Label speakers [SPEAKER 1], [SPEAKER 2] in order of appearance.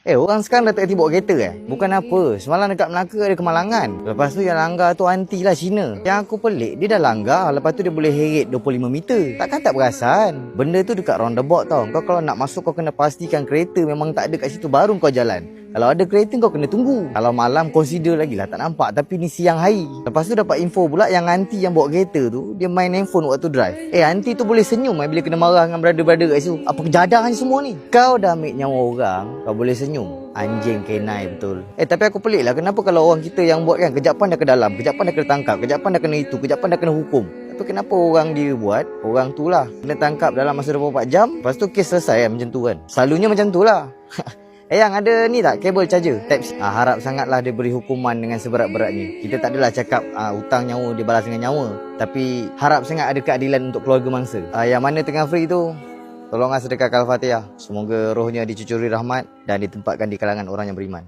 [SPEAKER 1] Orang sekarang dah tak kerti bawa kereta Bukan apa, semalam dekat Melaka ada kemalangan. Lepas tu yang langgar tu anti lah Cina. Yang aku pelik, dia dah langgar, lepas tu dia boleh heret 25 meter. Takkan tak perasan. Benda tu dekat roundabout tau. Kau kalau nak masuk kau kena pastikan kereta memang tak ada kat situ baru kau jalan. Kalau ada kereta kau kena tunggu. Kalau malam consider lagi lah tak nampak. Tapi ni siang hari. Lepas tu dapat info pula yang anti yang bawa kereta tu dia main handphone waktu drive. Anti tu boleh senyum bila kena marah dengan brother-brother kat situ. Apa kejadah ni semua ni? Kau dah ambil nyawa orang, kau boleh senyum. Anjing kenai betul. Tapi aku pelik lah. Kenapa kalau orang kita yang buat kan, kejapan dah ke dalam, kejapan dah kena tangkap, kejapan dah kena itu, kejapan dah kena hukum. Tapi kenapa orang dia buat, orang tu lah kena tangkap dalam masa 24 jam. Lepas tu kes selesai macam tu kan. Selalunya macam tu lah. Yang ada ni tak, kabel charger Type-C. Harap sangatlah dia beri hukuman dengan seberat-beratnya. Kita tak adalah cakap hutang nyawa dia balas dengan nyawa, tapi harap sangat ada keadilan untuk keluarga mangsa. Yang mana tengah free tu, tolonglah sedekahkan Al-Fatihah. Semoga rohnya dicucuri rahmat dan ditempatkan di kalangan orang yang beriman.